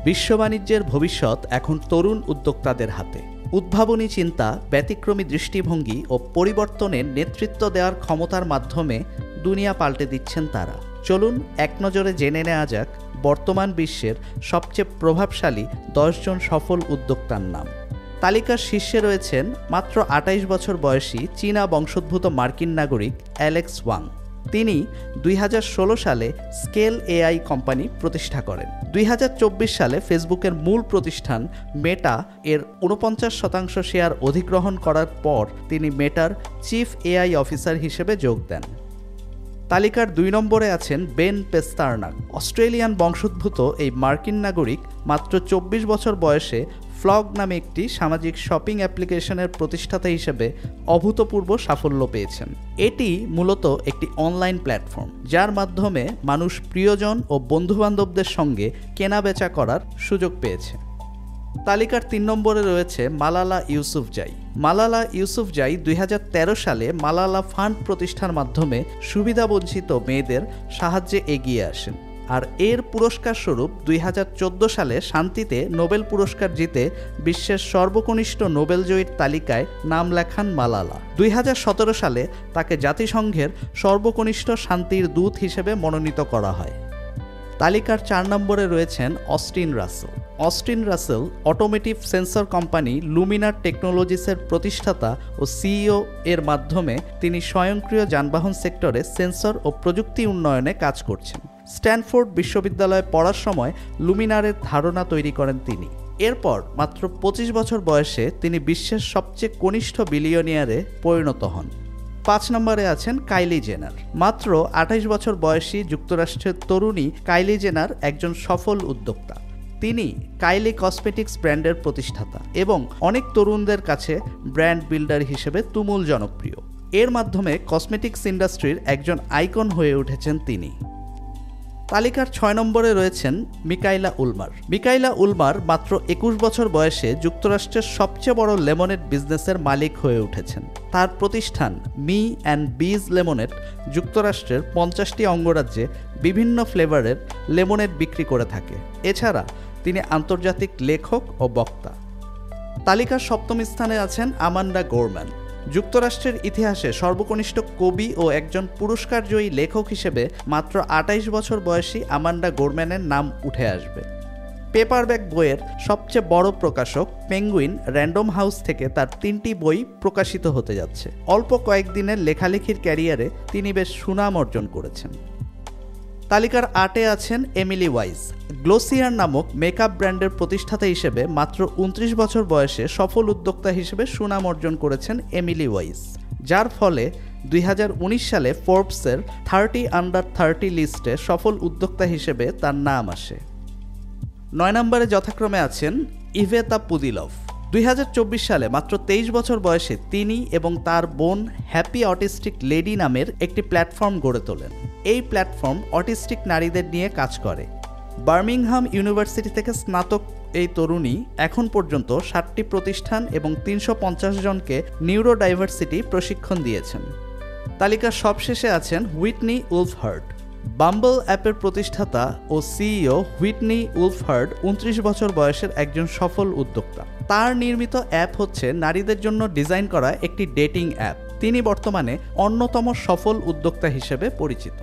বিশ্ব বাণিজ্যের ভবিষ্যৎ এখন তরুণ উদ্যোক্তাদের হাতে। উদ্ভাবনী চিন্তা, ব্যতিক্রমী দৃষ্টিভঙ্গি ও পরিবর্তনের নেতৃত্ব দেওয়ার ক্ষমতার মাধ্যমে দুনিয়া পাল্টে দিচ্ছেন তারা। চলুন এক নজরে জেনে নেওয়া যাক বর্তমান বিশ্বের সবচেয়ে প্রভাবশালী 10 জন সফল উদ্যোক্তার নাম। তালিকার শীর্ষে রয়েছেন মাত্র 28 বছর বয়সী চীনা বংশোদ্ভূত মার্কিন নাগরিক অ্যালেক্স ওয়াং। তিনি 2016 সালে স্কেল এআই কোম্পানি প্রতিষ্ঠা করেন। 2024 সালে ফেসবুকের মূল প্রতিষ্ঠান মেটা এর 49% শেয়ার অধিগ্রহণ করার পর তিনি মেটার চিফ এআই অফিসার হিসেবে যোগ দেন। তালিকার 2 নম্বরে আছেন বেন পেস্তার্নাক। অস্ট্রেলিয়ান বংশোদ্ভূত এই মার্কিন নাগরিক মাত্র 24 বছর বয়সে ফ্লগ নামে একটি সামাজিক শপিং অ্যাপ্লিকেশনের প্রতিষ্ঠাতা হিসেবে অভূতপূর্ব সাফল্য পেয়েছেন। এটি মূলত একটি অনলাইন প্ল্যাটফর্ম, যার মাধ্যমে মানুষ প্রিয়জন ও বন্ধুবান্ধবদের সঙ্গে কেনাবেচা করার সুযোগ পেয়েছে। তালিকার 3 নম্বরে রয়েছে মালালা ইউসুফজাই। মালালা ইউসুফজাই 2013 সালে মালালা ফান্ড প্রতিষ্ঠার মাধ্যমে সুবিধাবঞ্চিত মেয়েদের সাহায্যে এগিয়ে আসেন। আর এর পুরস্কার স্বরূপ 2014 সালে শান্তিতে নোবেল পুরস্কার জিতে বিশ্বের সর্বকনিষ্ঠ নোবেলজয়ীর তালিকায় নাম লেখান মালালা। 2017 সালে তাকে জাতিসংঘের সর্বকনিষ্ঠ শান্তির দূত হিসেবে মনোনীত করা হয়। তালিকার 4 নম্বরে রয়েছেন Austin Russell. Austin Russell automotive sensor company Luminar টেকনোলজিসের প্রতিষ্ঠাতা ও সিইও। এর মাধ্যমে তিনি স্বয়ংক্রিয় যানবাহন সেক্টরে সেন্সর ও প্রযুক্তি উন্নয়নে কাজ করছেন। স্ট্যানফোর্ড বিশ্ববিদ্যালয়ে পড়ার সময় লুমিনারের ধারণা তৈরি করেন তিনি। এরপর মাত্র 25 বছর বয়সে তিনি বিশ্বের সবচেয়ে কনিষ্ঠ বিলিয়নিয়ারে পরিণত হন। 5 নম্বরে আছেন কাইলি জেনার। মাত্র 28 বছর বয়সী যুক্তরাষ্ট্রের তরুণী কাইলি জেনার একজন সফল উদ্যোক্তা। তিনি কাইলি কসমেটিক্স ব্র্যান্ডের প্রতিষ্ঠাতা এবং অনেক তরুণদের কাছে ব্র্যান্ড বিল্ডার হিসেবে তুমুল জনপ্রিয়। এর মাধ্যমে কসমেটিক্স ইন্ডাস্ট্রির একজন আইকন হয়ে উঠেছেন তিনি। তালিকার 6 নম্বরে রয়েছেন মিকাইলা উলমার। মিকাইলা উলমার মাত্র 21 বছর বয়সে যুক্তরাষ্ট্রের সবচেয়ে বড় লেমনেড বিজনেসের মালিক হয়ে উঠেছেন। তার প্রতিষ্ঠান মি অ্যান্ড বিজ লেমনেড যুক্তরাষ্ট্রের 50টি অঙ্গরাজ্যে বিভিন্ন ফ্লেভারের লেমনেড বিক্রি করে থাকে। এছাড়া তিনি আন্তর্জাতিক লেখক ও বক্তা। তালিকার 7ম স্থানে আছেন আমান্ডা গোরম্যান। যুক্তরাষ্ট্রের ইতিহাসে সর্বকনিষ্ঠ কবি ও একজন পুরস্কারজয়ী লেখক হিসেবে মাত্র 28 বছর বয়সী আমান্ডা গোরম্যানের নাম উঠে আসবে। পেপারব্যাক বইয়ের সবচেয়ে বড় প্রকাশক পেঙ্গুইন র্যান্ডম হাউস থেকে তার 3টি বই প্রকাশিত হতে যাচ্ছে। অল্প কয়েকদিনের লেখালেখির ক্যারিয়ারে তিনি বেশ সুনাম অর্জন করেছেন। তালিকার 8-এ আছেন এমিলি ওয়াইজ। গ্লোসিয়ার নামক মেকআপ ব্র্যান্ডের প্রতিষ্ঠাতা হিসেবে মাত্র 29 বছর বয়সে সফল উদ্যোক্তা হিসেবে সুনাম অর্জন করেছেন এমিলি ওয়াইজ, যার ফলে 2019 সালে ফোর্বসের 30 আন্ডার 30 লিস্টে সফল উদ্যোক্তা হিসেবে তার নাম আসে। 9 নম্বরে যথাক্রমে আছেন ইভেতা পুদিলভ। 2024 সালে মাত্র 23 বছর বয়সে তিনি এবং তার বোন হ্যাপি অটিস্টিক লেডি নামের একটি প্ল্যাটফর্ম গড়ে তোলেন। এই প্ল্যাটফর্ম অটিস্টিক নারীদের নিয়ে কাজ করে। বার্মিংহাম ইউনিভার্সিটি থেকে স্নাতক এই তরুণী এখন পর্যন্ত 60টি প্রতিষ্ঠান এবং 350 জনকে নিউরোডাইভার্সিটি প্রশিক্ষণ দিয়েছেন। তালিকার সবশেষে আছেন হুইটনি উলফহার্ড। বাম্বল অ্যাপের প্রতিষ্ঠাতা ও সিইও হুইটনি উলফহার্ড 29 বছর বয়সের একজন সফল উদ্যোক্তা। তার নির্মিত অ্যাপ হচ্ছে নারীদের জন্য ডিজাইন করা একটি ডেটিং অ্যাপ। তিনি বর্তমানে অন্যতম সফল উদ্যোক্তা হিসেবে পরিচিত।